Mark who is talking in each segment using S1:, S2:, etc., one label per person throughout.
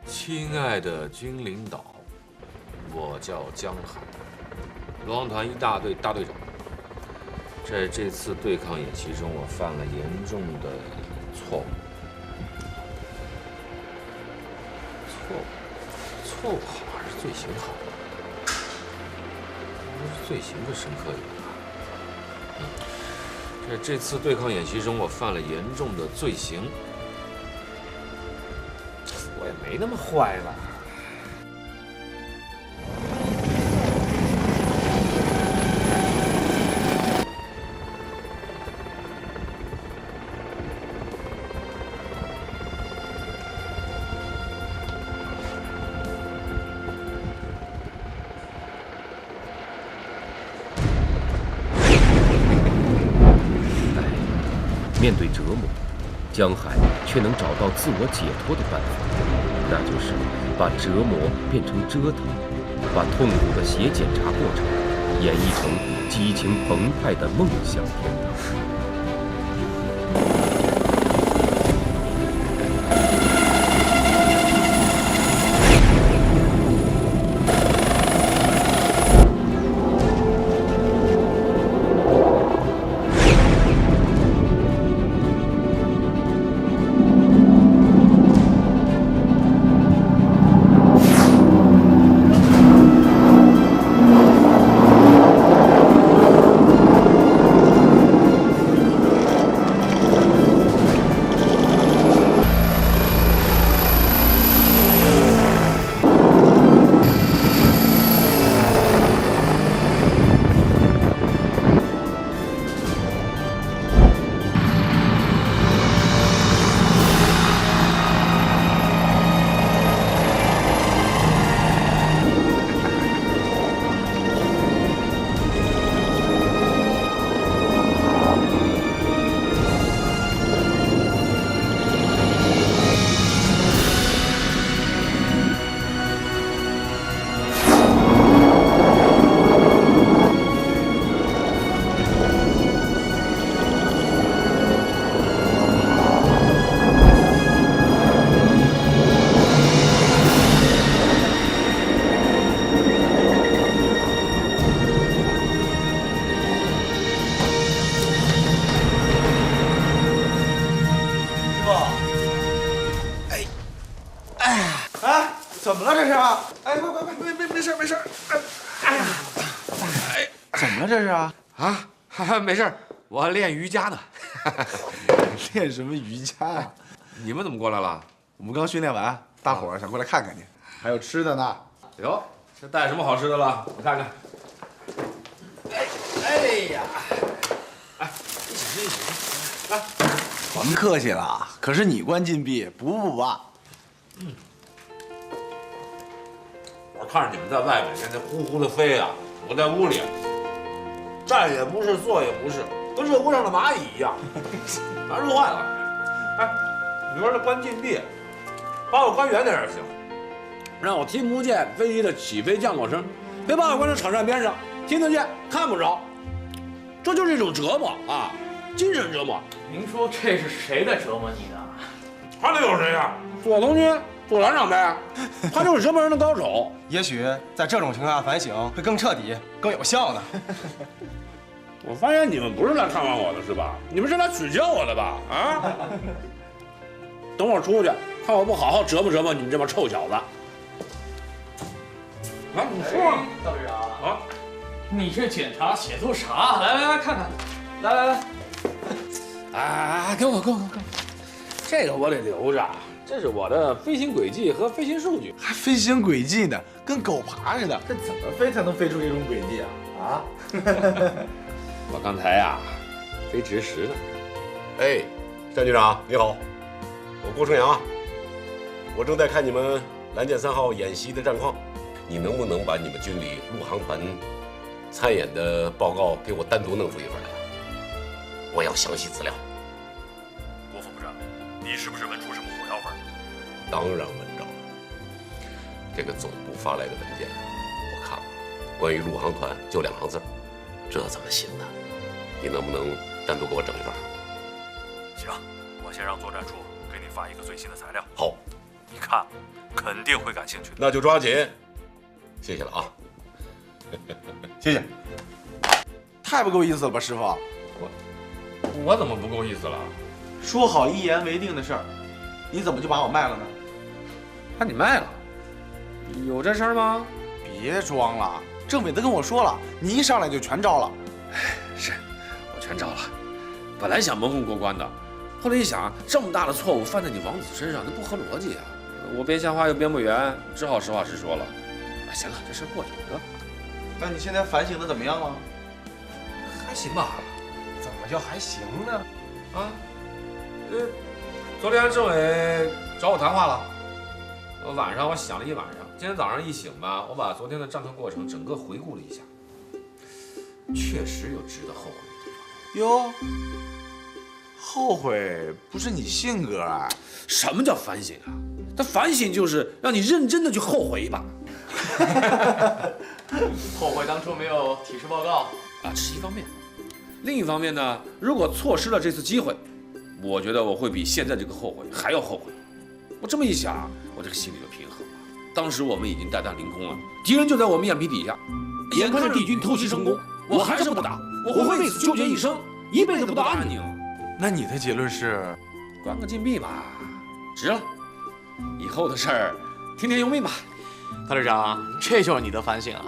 S1: 亲爱的军领导，我叫江海，陆航团1大队大队长。在这次对抗演习中，我犯了严重的错误。错误好还是罪行好？不是罪行更深刻一点。在这次对抗演习中，我犯了严重的罪行。我也没那么坏吧？
S2: 面对折磨，江海却能找到自我解脱的办法，那就是把折磨变成折腾，把痛苦的血检查过程演绎成激情澎湃的梦想天堂。
S3: 怎么了这是？哎，快，没事。哎呀，怎么了这是？
S1: 啊，没事，我练瑜伽呢。
S3: 练什么瑜伽呀？
S1: 你们怎么过来了？
S3: 我们刚训练完，大伙儿想过来看看你，还有吃的呢。
S1: 哟，这带什么好吃的了？我看看。哎呀，一起吃。来，
S3: 甭客气了，可是你关禁闭，不吧？
S1: 我看着你们在外面天天呼呼的飞啊，我在屋里站也不是，坐也不是，跟热锅上的蚂蚁一样，难受坏了。哎，你说这关禁闭，把我关远点也行，让我听不见飞机的起飞降落声，别把我关在场站边上，听得见看不着，这就是一种折磨啊，精神折磨。
S4: 您说这是谁在折磨你呢？
S1: 还能有谁呀？左同军、左团长呗，他就是折磨人的高手。
S5: 也许在这种情况下反省会更彻底、更有效呢。
S1: 我发现你们不是来看望我的是吧？你们是来取笑我的吧？啊！等我出去，看我不好好折磨折磨你们这帮臭小子。来，你说啊，
S4: 道队长
S1: 啊，
S4: 你这检查写错啥？来看看，来，
S1: 哎，给我，这个我得留着，这是我的飞行轨迹和飞行数据。
S3: 还飞行轨迹呢，跟狗爬似的，这怎么飞才能飞出这种轨迹啊？啊！
S1: 我刚才呀，飞直时呢。
S6: 哎，战局长你好，我郭春阳，我正在看你们蓝箭3号演习的战况，你能不能把你们军里陆航团参演的报告给我单独弄出一份来？我要详细资料。
S7: 郭副部长，你是不是闻出什么火药味？
S6: 当然闻着了，这个总部发来的文件我看了，关于陆航团就2行字，这怎么行呢？你能不能单独给我整一份？
S7: 行，我先让作战处给你发一个最新的材料。
S6: 好，
S7: 你看肯定会感兴趣的。
S6: 那就抓紧，谢谢了啊。
S3: 谢谢。太不够意思了吧，师傅？
S1: 我怎么不够意思了？
S3: 说好一言为定的事儿，你怎么就把我卖了呢？
S1: 把你卖了？有这事儿吗？
S3: 别装了，政委都跟我说了，你一上来就全招了。
S1: 是，我全招了。本来想蒙混过关的，后来一想，这么大的错误犯在你王子身上，那不合逻辑啊！我编瞎话又编不圆，只好实话实说了。哎，行了，这事儿过去了。
S3: 那你现在反省的怎么样了？
S1: 还行吧。
S5: 怎么就还行呢？
S1: 啊，昨天政委找我谈话了，晚上我想了一晚上，今天早上一醒吧，我把昨天的战斗过程整个回顾了一下，确实有值得后悔的地方。
S3: 哟，后悔不是你性格啊？
S1: 什么叫反省啊？他反省就是让你认真的去后悔一把。
S4: 后悔当初没有体示报告
S1: 啊，这是一方面。另一方面呢，如果错失了这次机会，我觉得我会比现在这个后悔还要后悔。我这么一想，我这个心里就平衡了。当时我们已经带弹凌空了，敌人就在我们眼皮底下，眼看着敌军偷袭成功，我还是不打，我会为此纠结一生，一辈子不得安宁。
S3: 那你的结论是？
S1: 关个禁闭吧，值了。以后的事儿，听天由命吧。
S4: 大队长，这就是你的反省啊！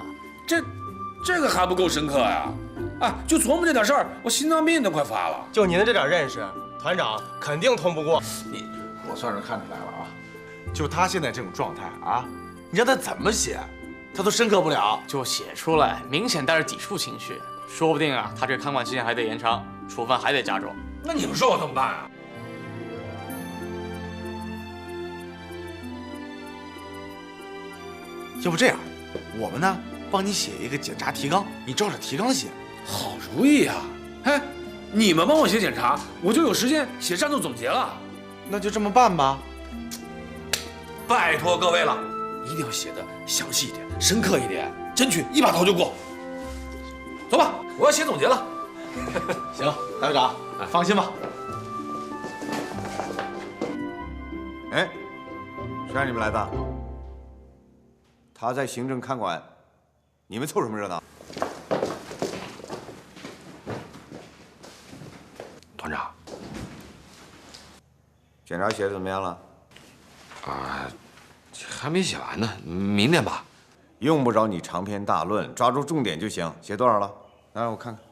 S1: 这个还不够深刻呀！啊，就琢磨这点事儿，我心脏病都快发了。
S5: 就您的这点认识，团长肯定通不过。
S3: 我算是看出来了啊，就他现在这种状态啊，你让他怎么写，他都深刻不了。
S4: 就写出来，明显带着抵触情绪，说不定啊，他这看管期限还得延长，处分还得加重。
S1: 那你们说我怎么办啊？
S3: 要不这样，我们呢帮你写一个检查提纲，你照着提纲写。
S1: 好主意啊！哎，你们帮我写检查，我就有时间写战斗总结了。
S3: 那就这么办吧。
S1: 拜托各位了，一定要写的详细一点，深刻一点，争取一把头就过。走吧，我要写总结了。
S3: 行，大队长，放心吧。
S8: 哎，谁让你们来的？他在行政看管，你们凑什么热闹？
S1: 团长，
S8: 检查写的怎么样了？
S1: 啊，还没写完呢，明天吧。
S8: 用不着你长篇大论，抓住重点就行。写多少了？来，让我看看。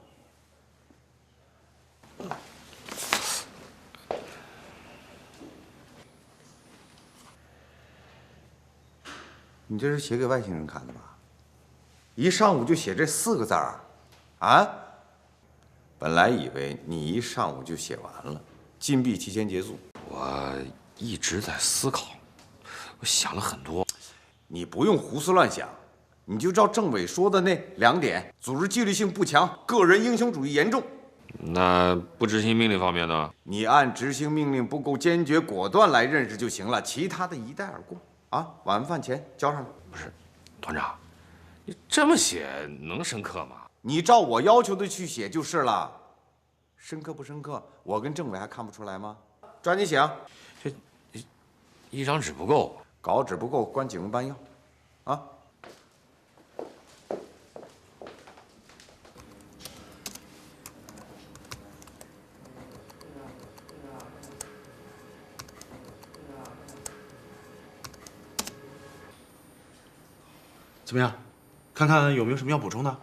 S8: 你这是写给外星人看的吧？一上午就写这4个字儿，啊？本来以为你一上午就写完了，禁闭提前结束。
S1: 我一直在思考，我想了很多。
S8: 你不用胡思乱想，你就照政委说的那2点：组织纪律性不强，个人英雄主义严重。
S1: 那不执行命令方面呢？
S8: 你按执行命令不够坚决果断来认识就行了，其他的一带而过。啊，晚饭前交上来。
S1: 不是，团长，你这么写能深刻吗？
S8: 你照我要求的去写就是了。深刻不深刻，我跟政委还看不出来吗？抓紧写啊！
S1: 这一张纸不够，
S8: 稿纸不够，关警务办要。啊！
S3: 怎么样？看看有没有什么要补充的？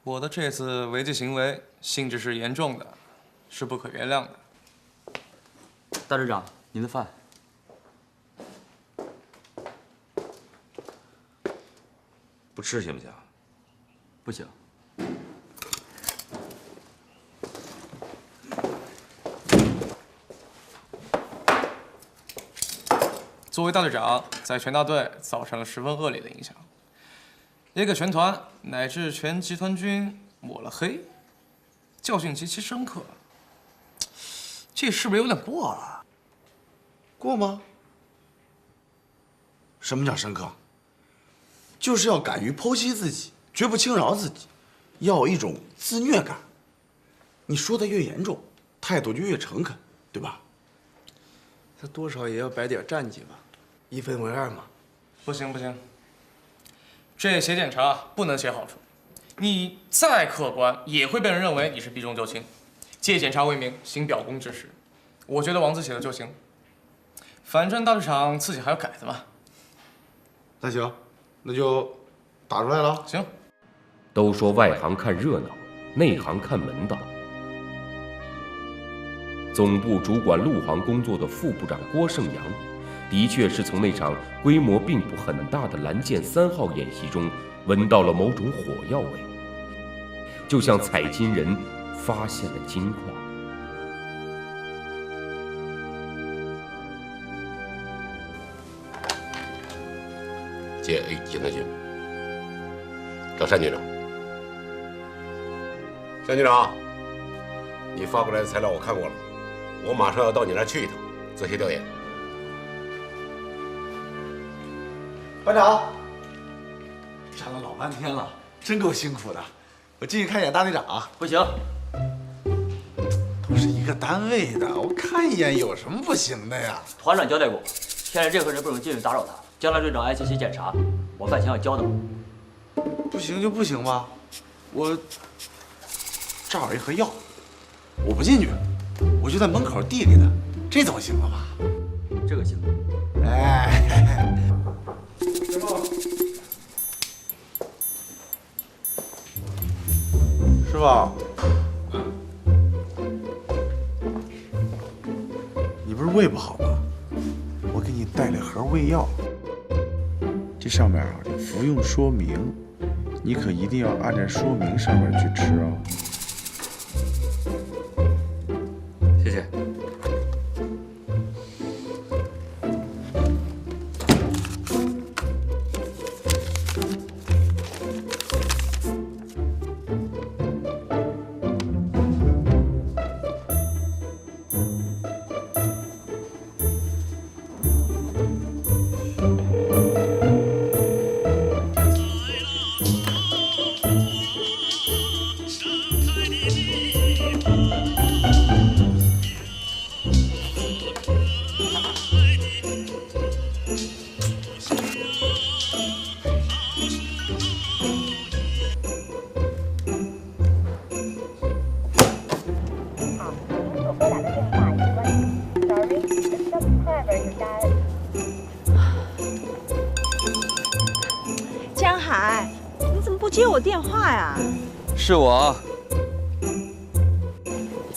S9: 我的这次违纪行为性质是严重的，是不可原谅的。
S10: 大队长，您的饭。
S1: 不吃行不行？
S10: 不行。
S9: 作为大队长，在全大队造成了十分恶劣的影响，也给全团乃至全集团军抹了黑，教训极其深刻。这是不是有点过了？
S3: 过吗？什么叫深刻？就是要敢于剖析自己，绝不轻饶自己，要有一种自虐感。你说的越严重，态度就越诚恳，对吧？他多少也要摆点战绩吧，1分为2嘛。
S9: 不行不行，这写检查不能写好处，你再客观也会被人认为你是避重就轻，借检查为名行表功之实。我觉得王字写的就行，反正大队长自己还要改的嘛。
S3: 那行，那就打出来了。
S9: 行。
S2: 都说外行看热闹，内行看门道。总部主管陆航工作的副部长郭胜阳，的确是从那场规模并不很大的蓝箭3号演习中闻到了某种火药味，就像采金人发现了金矿。
S6: 接 A 集团军，找单局长。单局长，你发过来的材料我看过了，我马上要到你那儿去一趟，做些调研。
S3: 班长，站了老半天了，真够辛苦的。我进去看一眼大队长啊。
S10: 不行，
S3: 都是一个单位的，我看一眼有什么不行的呀？
S10: 团长交代过，现在任何人不准进去打扰他。将来队长挨次写检查，我饭前要教的。
S3: 不行就不行吧，我这儿有一盒药，我不进去，我就在门口递给他，这总行了吧？
S10: 这个行。
S3: 哎，师傅，你不是胃不好吗？我给你带了盒胃药，这上面啊有服用说明，你可一定要按照说明上面去吃啊。
S10: 谢谢。
S11: 江海，你怎么不接我电话呀？
S12: 是我，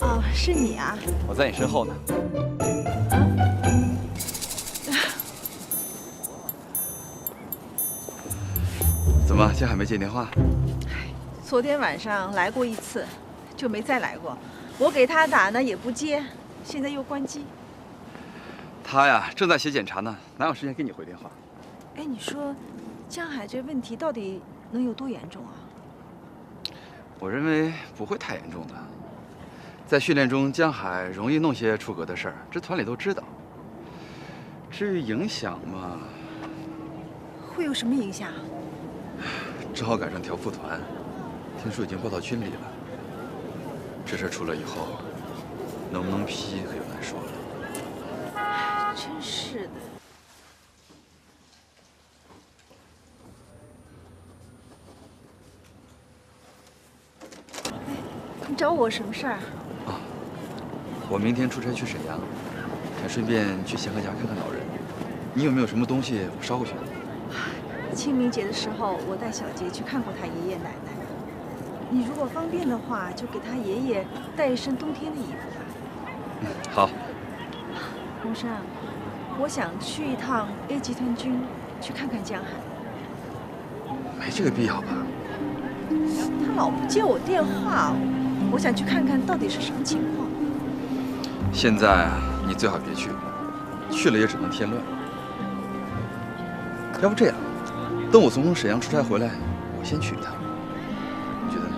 S11: 哦，是你啊。
S12: 我在你身后呢。怎么，江海没接电话？
S11: 昨天晚上来过一次，就没再来过。我给他打呢也不接，现在又关机。
S12: 他呀，正在写检查呢，哪有时间给你回电话？
S11: 哎，你说，江海这问题到底能有多严重啊？
S12: 我认为不会太严重的。在训练中，江海容易弄些出格的事儿，这团里都知道。至于影响嘛，
S11: 会有什么影响？
S12: 正好赶上调副团，听说已经报到军里了。这事出了以后，能不能批可就难说了。
S11: 真是的。你找我什么事儿？
S12: 啊，我明天出差去沈阳，想顺便去贤和家看看老人。你有没有什么东西我捎过去？
S11: 清明节的时候，我带小杰去看过他爷爷奶奶。你如果方便的话，就给他爷爷带一身冬天的衣服吧。
S12: 好。
S11: 洪生，我想去一趟 A 集团军，去看看江海。
S12: 没这个必要吧？
S11: 他老不接我电话，我想去看看到底是什么情况。
S12: 现在你最好别去，去了也只能添乱。要不这样，等我从沈阳出差回来，我先去一趟，你觉得呢？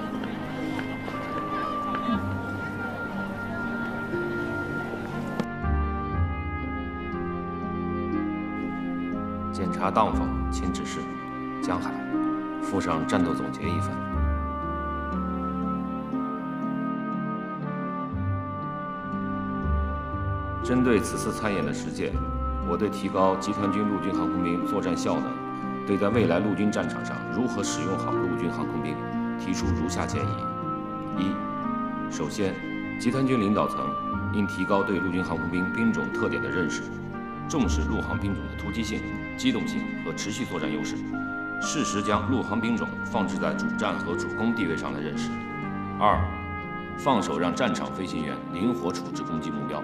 S2: 检查当否，请指示。江海，附上战斗总结一份。针对此次参演的实践，我对提高集团军陆军航空兵作战效能，对在未来陆军战场上如何使用好陆军航空兵，提出如下建议：一、首先，集团军领导层应提高对陆军航空兵兵种特点的认识，重视陆航兵种的突击性、机动性和持续作战优势，适时将陆航兵种放置在主战和主攻地位上来认识。二、放手让战场飞行员灵活处置攻击目标，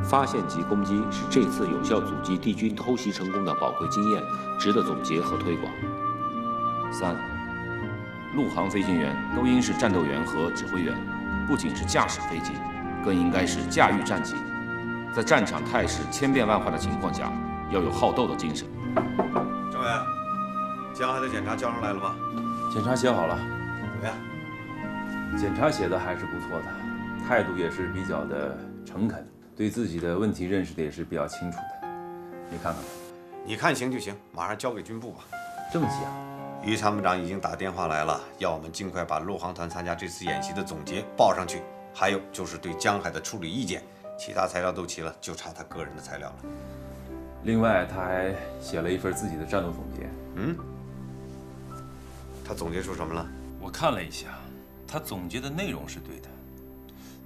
S2: 发现及攻击是这次有效阻击敌军偷袭成功的宝贵经验，值得总结和推广。三、陆航飞行员都应是战斗员和指挥员，不仅是驾驶飞机，更应该是驾驭战机。在战场态势千变万化的情况下，要有好斗的精神。
S8: 政委，江海的检查交上来了吗？
S13: 检查写好了，
S8: 怎么样？
S13: 检查写的还是不错的，态度也是比较的诚恳，对自己的问题认识的也是比较清楚的。你看看吧。
S8: 你看行就行，马上交给军部吧。
S13: 这么急啊？
S8: 于参谋长已经打电话来了，要我们尽快把陆航团参加这次演习的总结报上去。还有就是对江海的处理意见，其他材料都齐了，就差他个人的材料了。
S13: 另外，他还写了一份自己的战斗总结。
S8: 他总结出什么了？
S13: 我看了一下，他总结的内容是对的，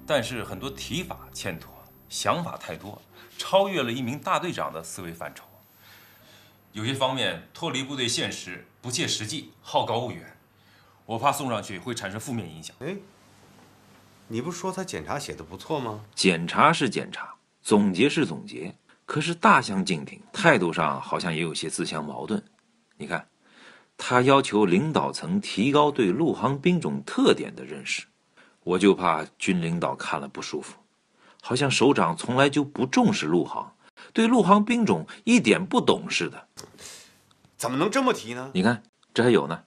S13: 但是很多提法欠妥，想法太多，超越了一名大队长的思维范畴。有些方面脱离部队现实，不切实际，好高骛远，我怕送上去会产生负面影响。
S8: 哎，你不是说他检查写的不错吗？
S14: 检查是检查，总结是总结，可是大相径庭，态度上好像也有些自相矛盾。你看，他要求领导层提高对陆航兵种特点的认识，我就怕军领导看了不舒服，好像首长从来就不重视陆航，对陆航兵种一点不懂似的。
S8: 怎么能这么提呢？
S14: 你看，这还有呢。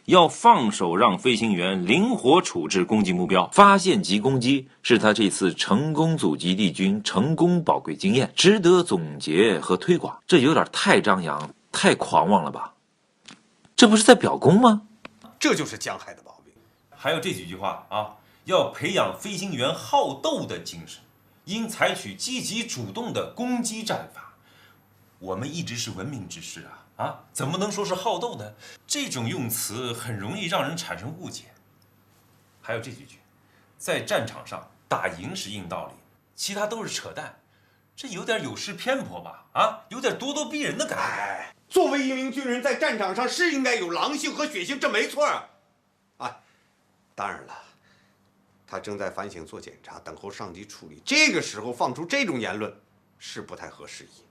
S14: 要放手让飞行员灵活处置攻击目标，发现及攻击是他这次成功阻击敌军成功宝贵经验，值得总结和推广。这有点太张扬，太狂妄了吧？这不是在表功吗？
S8: 这就是江海的毛病。
S13: 还有这几句话啊，要培养飞行员好斗的精神，应采取积极主动的攻击战法。我们一直是文明之士啊，怎么能说是好斗呢？这种用词很容易让人产生误解。还有这几句，在战场上打赢是硬道理，其他都是扯淡，这有点有失偏颇吧？有点咄咄逼人的感觉。
S8: 作为一名军人，在战场上是应该有狼性和血性，这没错当然了，他正在反省做检查，等候上级处理，这个时候放出这种言论是不太合时宜。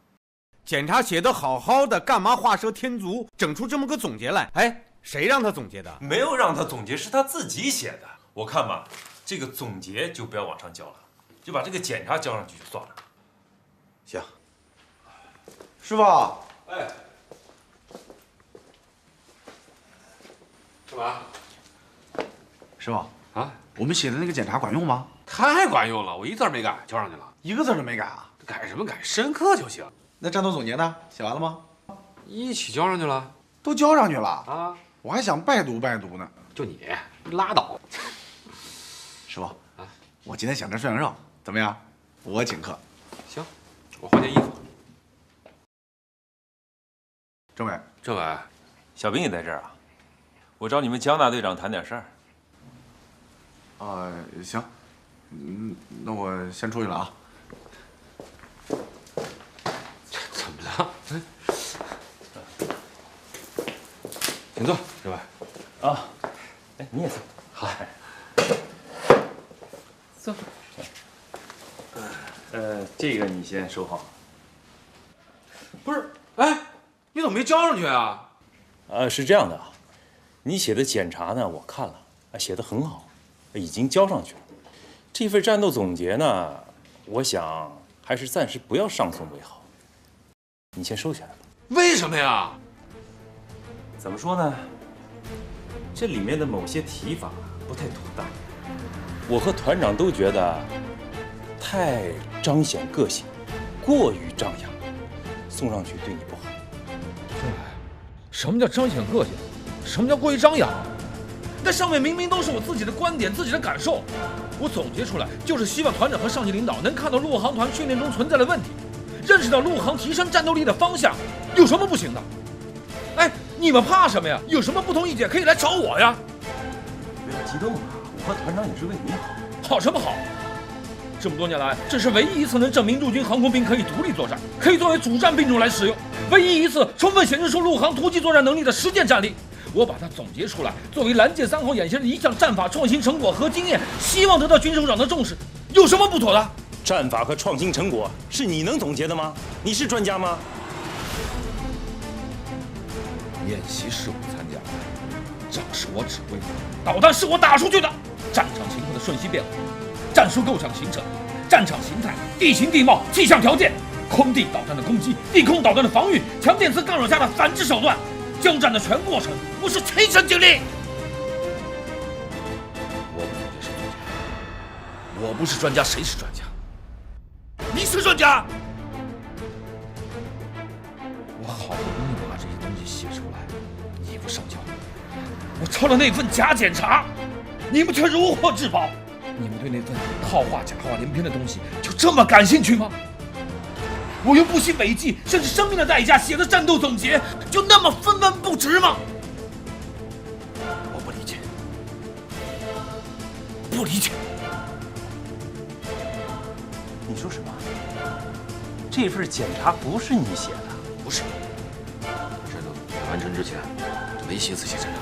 S8: 检查写得好好的，干嘛画蛇添足，整出这么个总结来？哎，谁让他总结的？
S13: 没有让他总结，是他自己写的。我看吧，这个总结就不要往上交了，就把这个检查交上去就算了。
S8: 行，师傅。
S1: 哎，干嘛？
S3: 师傅啊，我们写的那个检查管用吗？
S1: 太管用了，我一字没改，交上去了，
S3: 一个字都没改啊？
S1: 改什么改？深刻就行。
S3: 那战斗总结呢？写完了吗？
S1: 一起交上去了，
S3: 都交上去了
S1: 啊！
S3: 我还想拜读拜读呢。
S1: 就你拉倒。
S3: 师傅啊，我今天想吃涮羊肉，怎么样？我请客。
S1: 行，我换件衣服。
S3: 政委，
S1: 政委，
S13: 小兵也在这儿啊？我找你们江大队长谈点事儿。
S3: 行，那我先出去了啊。
S1: 怎么了？请坐，政委。
S13: 啊，哎，你也坐。
S1: 好。
S13: 坐。这个你先收好。
S1: 不是，哎，你怎么没交上去啊？
S13: 是这样的啊，你写的检查呢，我看了，写得很好，已经交上去了。这份战斗总结呢，我想还是暂时不要上送为好。你先收起来吧。
S1: 为什么呀？
S13: 怎么说呢？这里面的某些提法不太妥当，我和团长都觉得太彰显个性，过于张扬，送上去对你不好。
S15: 什么叫彰显个性？什么叫过于张扬？那上面明明都是我自己的观点、自己的感受，我总结出来就是希望团长和上级领导能看到陆航团训练中存在的问题，认识到陆航提升战斗力的方向，有什么不行的？哎，你们怕什么呀？有什么不同意见可以来找我呀！
S13: 不要激动啊！我和团长也是为你好。
S15: 好什么好？这么多年来，这是唯一一次能证明陆军航空兵可以独立作战，可以作为主战兵种来使用，唯一一次充分显示出陆航突击作战能力的实践战例。我把它总结出来，作为蓝箭3号演习的一项战法创新成果和经验，希望得到军首长的重视，有什么不妥的？
S7: 战法和创新成果是你能总结的吗？你是专家吗？
S15: 演习是我参加的，仗是我指挥的，导弹是我打出去的，战场情况的瞬息变化，战术构想形成，战场形态、地形地貌、气象条件，空地导弹的攻击，地空导弹的防御，强电磁干扰下的反制手段，交战的全过程，我是亲身经历。我不总结谁专家，我不是专家，谁是专家？你是专家。我好不容易把这些东西写出来，你不上交，我抄了那份假检查，你们却如获至宝。你们对那份套话假话连篇的东西就这么感兴趣吗？我用不惜违纪甚至生命的代价写的战斗总结，就那么分文不值吗？我不理解，不理解。
S13: 你说什么？这份检查不是你写的？
S15: 不是。战斗完成之前，就没心思写这个。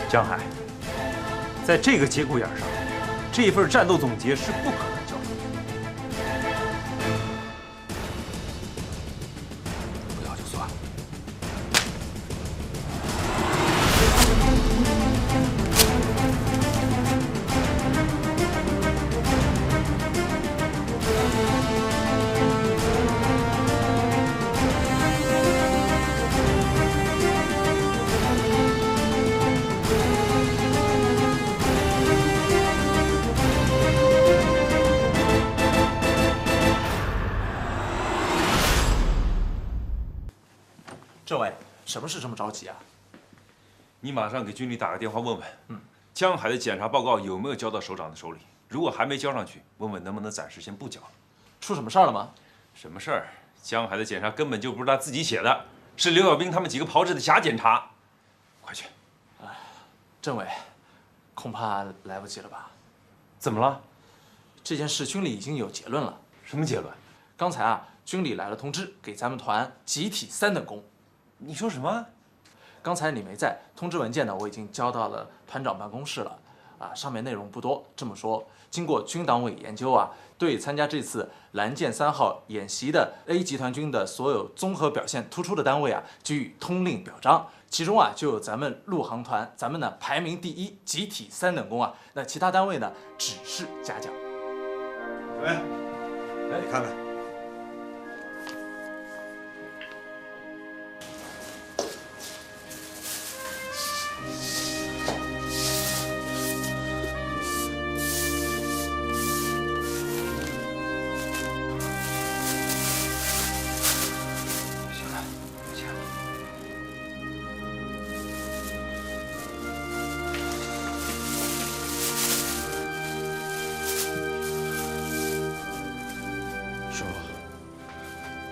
S13: 江海，在这个节骨眼上，这份战斗总结是不可能交出去的。
S15: 不要就算了。
S9: 政委，什么事这么着急啊？
S13: 你马上给军里打个电话问问，江海的检查报告有没有交到首长的手里？如果还没交上去，问问能不能暂时先不交。
S9: 出什么事儿了吗？
S13: 什么事儿？江海的检查根本就不是他自己写的，是刘小兵他们几个炮制的假检查。快去！
S9: 政委，恐怕来不及了吧？
S13: 怎么了？
S9: 这件事军里已经有结论了。
S13: 什么结论？
S9: 刚才啊，军里来了通知，给咱们团集体3等功。
S13: 你说什么？
S9: 刚才你没在，通知文件呢我已经交到了团长办公室了。上面内容不多。这么说，经过军党委研究啊，对参加这次蓝箭3号演习的 A 集团军的所有综合表现突出的单位啊，给予通令表彰。其中啊，就有咱们陆航团，咱们呢排名第1，集体3等功啊。那其他单位呢，只是嘉奖。
S8: 哎，你看看。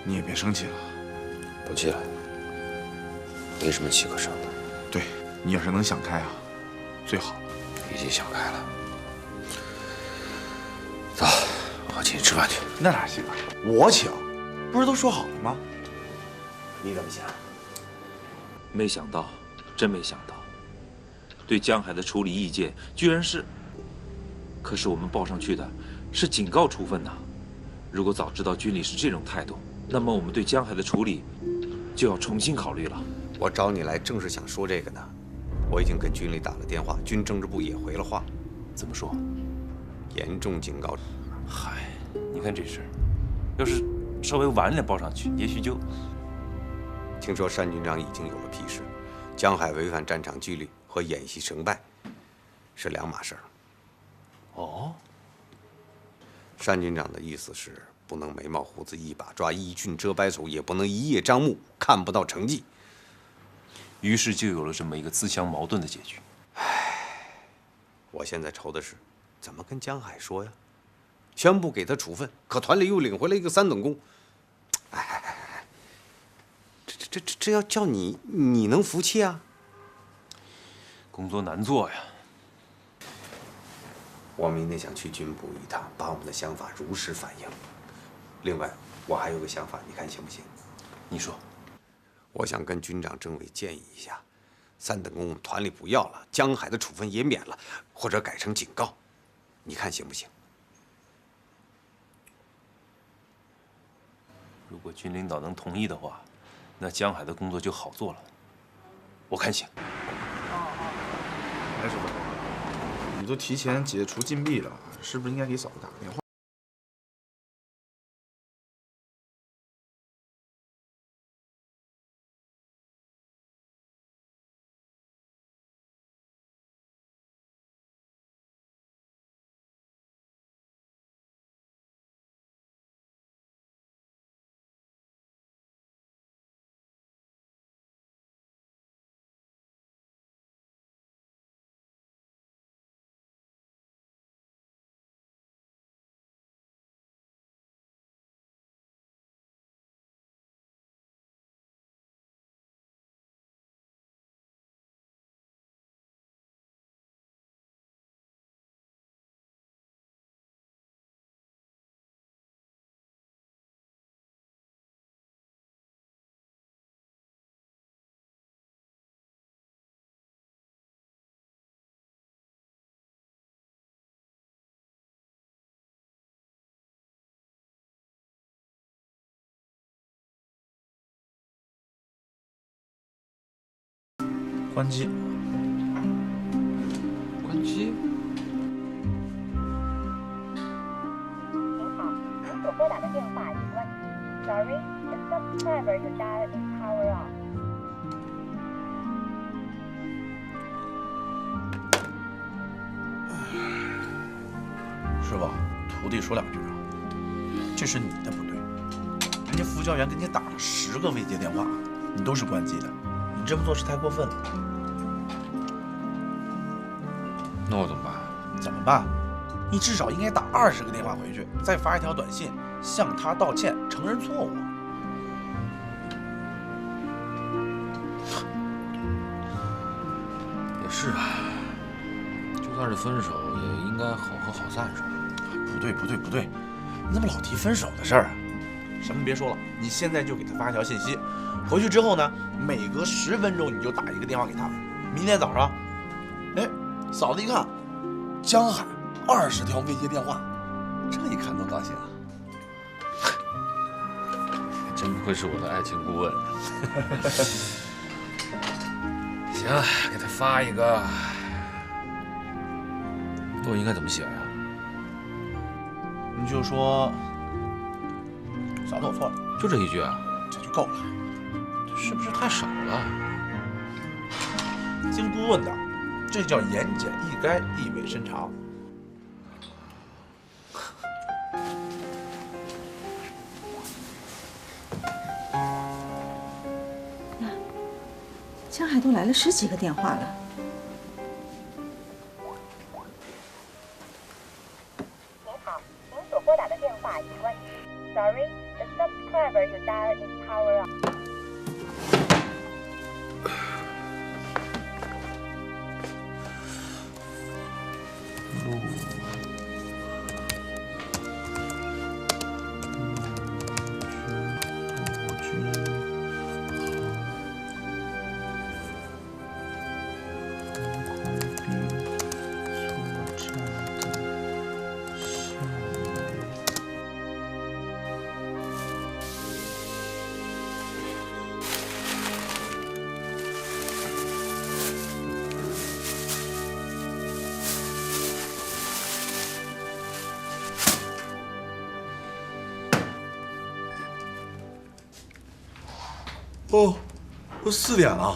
S3: 你也别生气了。
S2: 不气了，没什么气可生的。
S3: 对，你要是能想开啊，最好。
S2: 已经想开了。走，我请你吃饭去。
S3: 那哪行啊？我请，不是都说好了吗？
S2: 你怎么想？没想到，真没想到，对江海的处理意见居然是……可是我们报上去的是警告处分呐。如果早知道军里是这种态度，那么我们对江海的处理就要重新考虑了。
S8: 我找你来正是想说这个呢。我已经跟军里打了电话，军政治部也回了话。
S2: 怎么说？
S8: 严重警告。
S13: 嗨，你看这事儿，要是稍微晚点报上去，也许就……
S8: 听说单军长已经有了批示，江海违反战场纪律和演习成败是两码事儿。
S13: 哦。
S8: 单军长的意思是，不能眉毛胡子一把抓，一俊遮百丑，也不能一叶障目，看不到成绩。
S13: 于是就有了这么一个自相矛盾的结局。
S8: 我现在愁的是，怎么跟江海说呀？宣布给他处分，可团里又领回来一个3等功。哎，这要叫你能服气啊？
S2: 工作难做呀。
S8: 我明天想去军部一趟，把我们的想法如实反映。另外，我还有个想法，你看行不行？
S2: 你说。
S8: 我想跟军长、政委建议一下，3等功我们团里不要了，江海的处分也免了，或者改成警告，你看行不行？
S2: 如果军领导能同意的话，那江海的工作就好做了。我看行。
S3: 哎，师傅，你都提前解除禁闭了，是不是应该给嫂子打个电话？关机。
S15: 关机。
S16: 您好，您所拨打的电话已关机。Sorry, the subscriber you dialed is power off.
S3: 师傅，徒弟说2句啊，这是你的不对，人家副教员给你打了10个未接电话，你都是关机的，你这么做是太过分了。
S15: 那我怎么办？
S3: 怎么办？你至少应该打20个电话回去，再发一条短信，向他道歉，承认错误。
S15: 也是啊，就算是分手，也应该好合好散，是吧？
S3: 不对，你怎么老提分手的事儿啊？什么别说了，你现在就给他发一条信息，回去之后呢，每隔10分钟你就打一个电话给他。明天早上，哎，嫂子一看，江海20条未接电话，这一看多高兴啊！
S15: 真不愧是我的爱情顾问。行，给他发一个。那我应该怎么写呀？
S3: 你就说，嫂子我错了，
S15: 就这一句啊？
S3: 这就够了。
S15: 这是不是太少了？
S3: 经顾问的，这叫言简意赅，意味深长。
S11: 江海都来了10几个电话了。
S16: 您好，您所拨打的电话已关机。Sorry, the subscriber you dialed is power off.
S3: 哦，都4点了，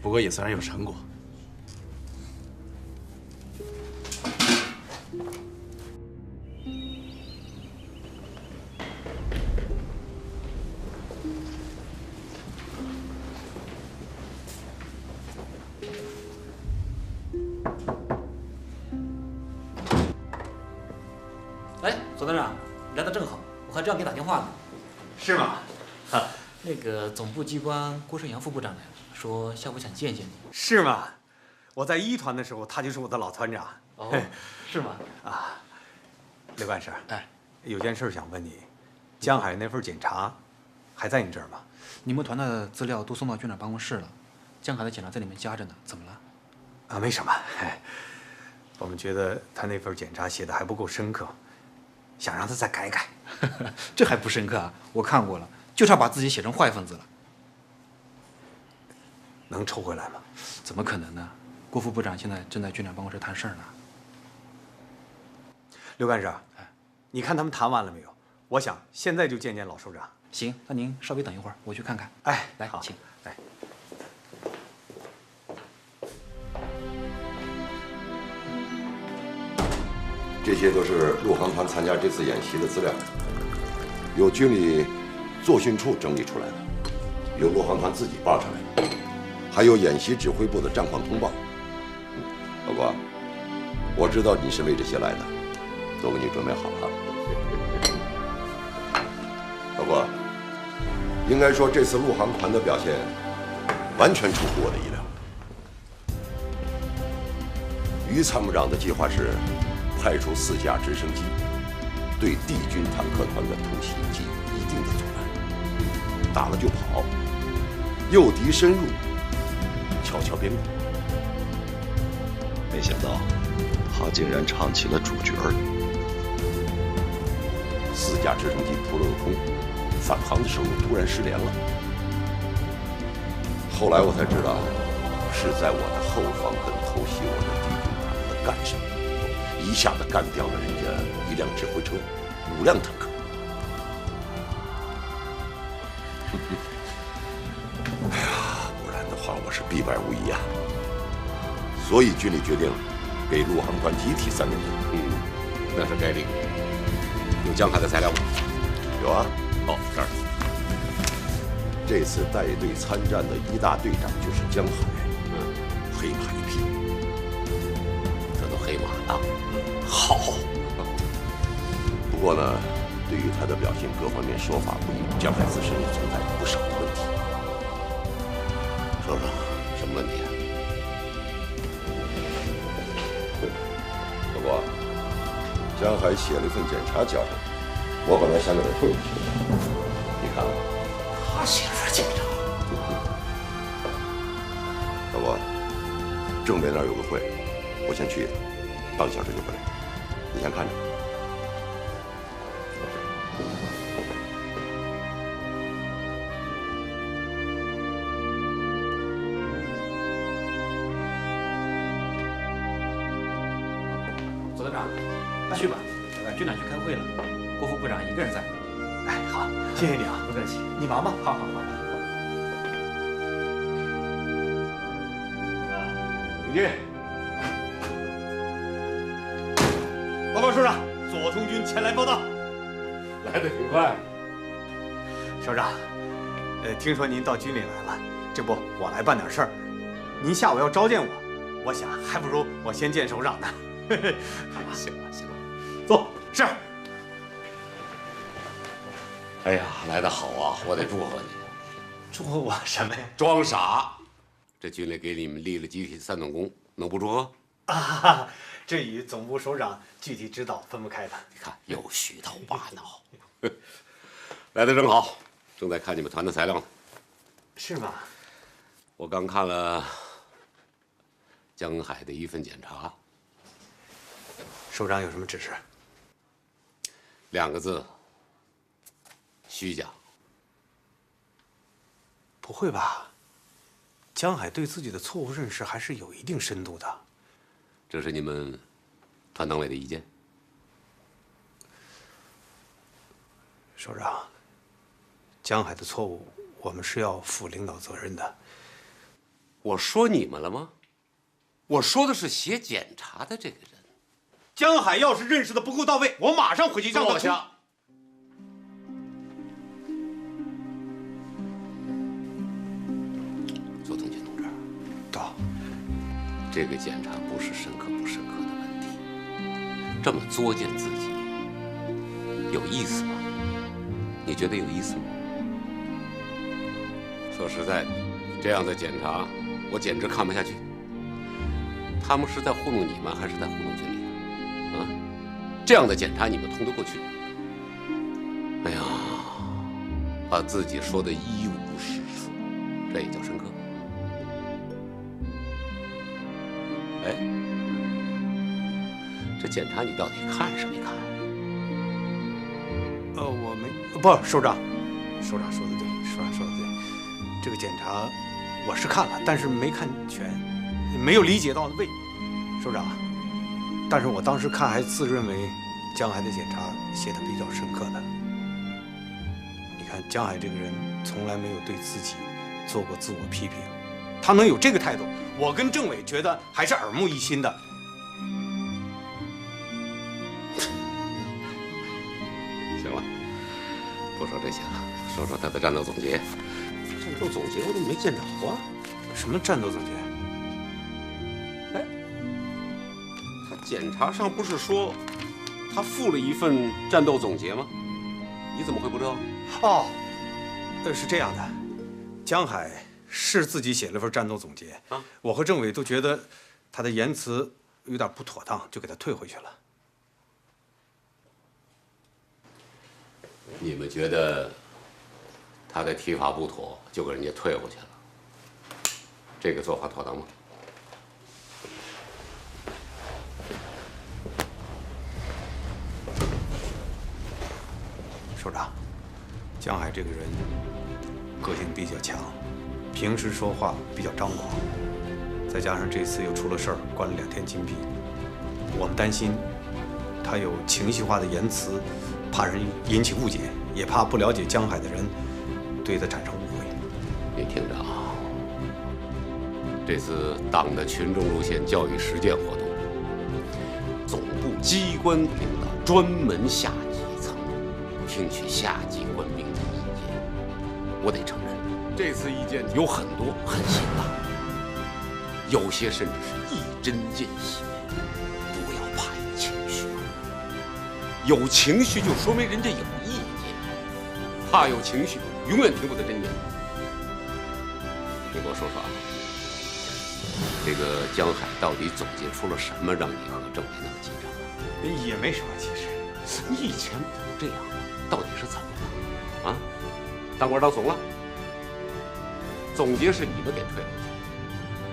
S3: 不过也算是有成果。
S10: 来的正好，我还正要给你打电话呢。
S5: 是吗？
S10: 那个总部机关郭胜阳副部长来了，说下午想见见你。
S5: 是吗？我在一团的时候，他就是我的老团长。
S10: 哦，是吗？
S5: 啊，刘干事，
S10: 哎，
S5: 有件事想问你，江海那份检查还在你这儿吗？
S10: 你们团的资料都送到军长办公室了，江海的检查在里面夹着呢，怎么了？
S5: 啊，没什么。我们觉得他那份检查写的还不够深刻，想让他再改改。
S10: 这还不深刻啊？我看过了，就差把自己写成坏分子了。
S5: 能抽回来吗？
S10: 怎么可能呢？郭副部长现在正在军长办公室谈事儿呢。
S5: 刘干事，你看他们谈完了没有？我想现在就见见老首长。
S10: 行，那您稍微等一会儿，我去看看。
S5: 哎，
S10: 来，请。
S5: 哎。
S17: 这些都是陆航团参加这次演习的资料，由军理作训处整理出来的，由陆航团自己报上来的，还有演习指挥部的战况通报。老郭，我知道你是为这些来的，都给你准备好了。老郭，应该说这次陆航团的表现完全出乎我的意料。于参谋长的计划是派出4架直升机，对敌军坦克团的突袭给予一定的阻拦，打了就跑，诱敌深入，悄悄边路。没想到他竟然唱起了主角儿。4架直升机扑了个空，返航的时候突然失联了。后来我才知道，是在我的后方跟偷袭我的敌军坦克干上。一下子干掉了人家1辆指挥车，5辆坦克。哎呀，不然的话我是必败无疑啊！所以军理决定给陆航团集体3等兵。那是该领。有江海的材料吗？有啊。哦，这儿。这次带队参战的1大队长就是江海，黑马一匹。这都黑马了。好，不过呢，对于他的表现各方面说法不一，江海自身也存在不少的问题。说说什么问题啊？老郭，江海写了一份检查交上来，我本来想给他退回去，你看看，他写了份检查。老郭，正北那儿有个会，我先去一趟，半个小时就回来。你先看着。
S10: 左团长，去吧，军长去开会了，郭副部长一个人在。
S5: 哎，好，谢谢你啊，
S10: 不客气。
S5: 你忙吧。
S10: 好好好。
S17: 请进。
S5: 报告首长，左从军前来报道。
S17: 来得挺快。
S5: 首长，听说您到军里来了，这不我来办点事儿。您下午要召见我，我想还不如我先见首长呢。
S17: 行了行了，
S5: 走。是。
S17: 哎呀，来得好啊！我得祝贺你。
S5: 祝贺我什么呀？
S17: 装傻！这军里给你们立了集体3等功，能不祝贺？
S5: 啊，这与总部首长具体指导分不开的。
S17: 你看，又虚头巴脑。来得正好，正在看你们团的材料呢。
S5: 是吗？
S17: 我刚看了江海的一份检查。
S5: 首长有什么指示
S17: ？2个字：虚假。
S5: 不会吧？江海对自己的错误认识还是有一定深度的。
S17: 这是你们团党委的意见？
S5: 首长，江海的错误，我们是要负领导责任的。
S17: 我说你们了吗？我说的是写检查的这个人。
S5: 江海要是认识的不够到位，我马上回去让他下。
S17: 左同军同志，
S5: 到。
S17: 这个检查不是深刻不深刻的问题，这么作践自己，
S6: 有意思吗？你觉得有意思吗？说实在的，这样的检查我简直看不下去。他们是在糊弄你们，还是在糊弄军里啊？这样的检查你们通得过去？哎呀，把自己说的一无是处，这也叫深刻？哎，这检查你到底看是没看？
S5: 我没不，首长说的对，首长说的对，这个检查我是看了，但是没看全，没有理解到位，首长。但是我当时看还自认为江海的检查写的比较深刻的。你看江海这个人从来没有对自己做过自我批评，他能有这个态度，我跟政委觉得还是耳目一新的。
S6: 行了，不说这些了，说说他的战斗总结。战斗总结我怎么没见着啊？
S5: 什么战斗总结？
S6: 哎，他检查上不是说他附了一份战斗总结吗？你怎么会不知道？
S5: 哦，是这样的，江海是自己写了份战斗总结啊，我和政委都觉得他的言辞有点不妥当，就给他退回去了。
S6: 你们觉得他的提法不妥，就给人家退回去了，这个做法妥当吗？
S5: 首长，江海这个人个性比较强，平时说话比较张狂，再加上这次又出了事儿，关了2天禁闭，我们担心他有情绪化的言辞，怕人引起误解，也怕不了解江海的人对他产生误会。
S6: 你听着啊，这次党的群众路线教育实践活动，总部机关领导专门下基层，听取下级官兵的意见。我得承认，这次意见有很多很辛辣，有些甚至是一针见血。不要怕有情绪，有情绪就说明人家有意见，怕有情绪，永远听不得真言。你给我说说啊，这个江海到底总结出了什么，让你和政委那么紧张啊？
S5: 也没什么，其实
S6: 你以前不这样吗？到底是怎么了？啊，当官当怂了？总结是你们给退了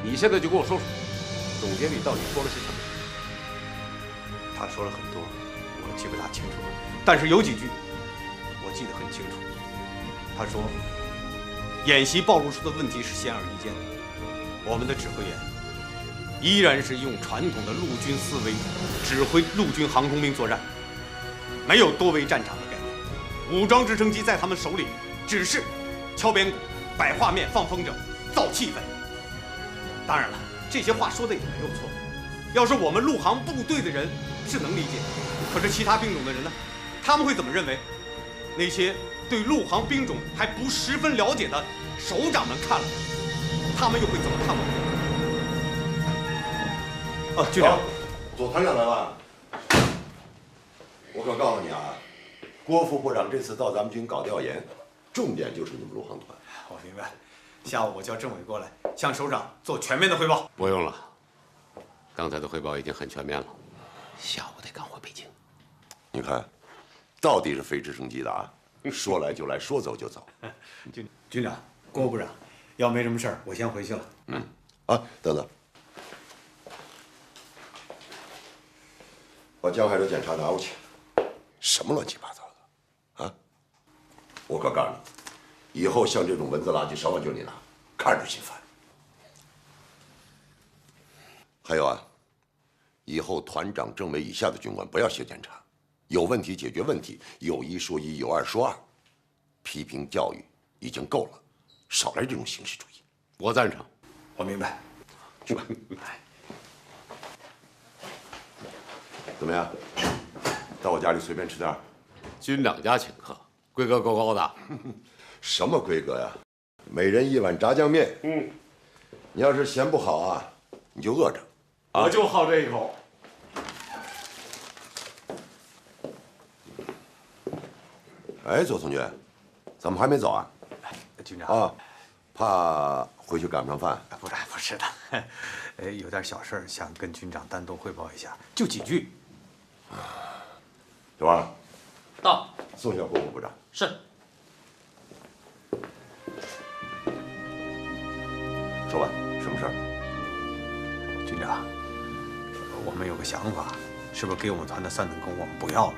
S6: 去，你现在就给我说说，总结里到底说的是什么？
S5: 他说了很多，我记不大清楚了，但是有几句我记得很清楚。他说，演习暴露出的问题是显而易见的，我们的指挥员依然是用传统的陆军思维指挥陆军航空兵作战，没有多维战场的概念，武装直升机在他们手里只是敲边鼓、摆画面、放风筝、造气氛。当然了，这些话说的也没有错，要是我们陆航部队的人是能理解，可是其他兵种的人呢？他们会怎么认为？那些对陆航兵种还不十分了解的首长们看了，他们又会怎么看我们？哦，局长，
S17: 左团长来了。我可告诉你啊，郭副部长这次到咱们军搞调研，重点就是你们陆航团。
S5: 我明白，下午我叫政委过来，向首长做全面的汇报。
S6: 不用了，刚才的汇报已经很全面了，下午得赶回北京。
S17: 你看，到底是飞直升机的啊，说来就来，说走就走。
S5: 军长，郭部长，要没什么事儿，我先回去了。
S17: 啊，等等，把江海的检查拿过去。什么乱七八糟的，啊！我可告诉你，以后像这种文字垃圾少往军里拿，看着心烦。还有啊，以后团长、政委以下的军官不要写检查，有问题解决问题，有一说一，有二说二，批评教育已经够了，少来这种形式主义。
S6: 我赞成。
S5: 我明白。
S17: 去吧。怎么样？到我家里随便吃点。
S6: 军长家请客，规格够高的。
S17: 什么规格呀？每人1碗炸酱面。你要是嫌不好啊，你就饿着。
S5: 我就好这一口。
S17: 哎，左同学，怎么还没走啊？
S5: 军长
S17: 啊，怕回去赶不上饭？
S5: 不是的，有点小事想跟军长单独汇报一下，就几句。
S17: 小王，
S10: 到。
S17: 送一下国防部长。
S10: 是。
S17: 说吧，什么事儿？
S5: 军长，我们有个想法，是不是给我们团的3等功我们不要了？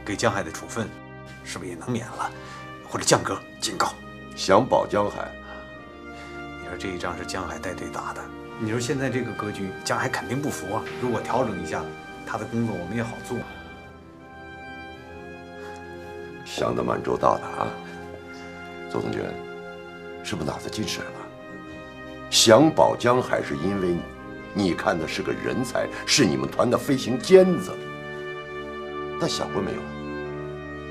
S5: 给江海的处分，是不是也能免了？或者降格、警告？
S17: 想保江海？
S5: 你说这一仗是江海带队打的，你说现在这个格局，江海肯定不服啊。如果调整一下，他的工作我们也好做。
S17: 想得蛮周到的啊，左同学，是不是脑子进水了？想保江海是因为你看的是个人才，是你们团的飞行尖子。但想过没有，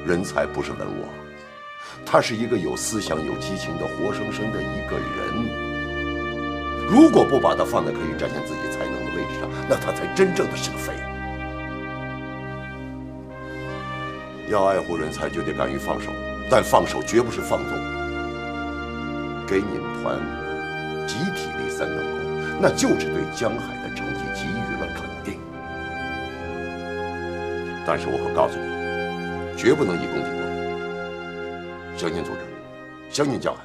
S17: 人才不是文物，他是一个有思想、有激情的活生生的一个人。如果不把他放在可以展现自己才能的位置上，那他才真正的是个废物。要爱护人才，就得敢于放手，但放手绝不是放纵。给你们团集体立3等功，那就是对江海的成绩给予了肯定。但是我可告诉你，绝不能以功抵过。相信组织，相信江海。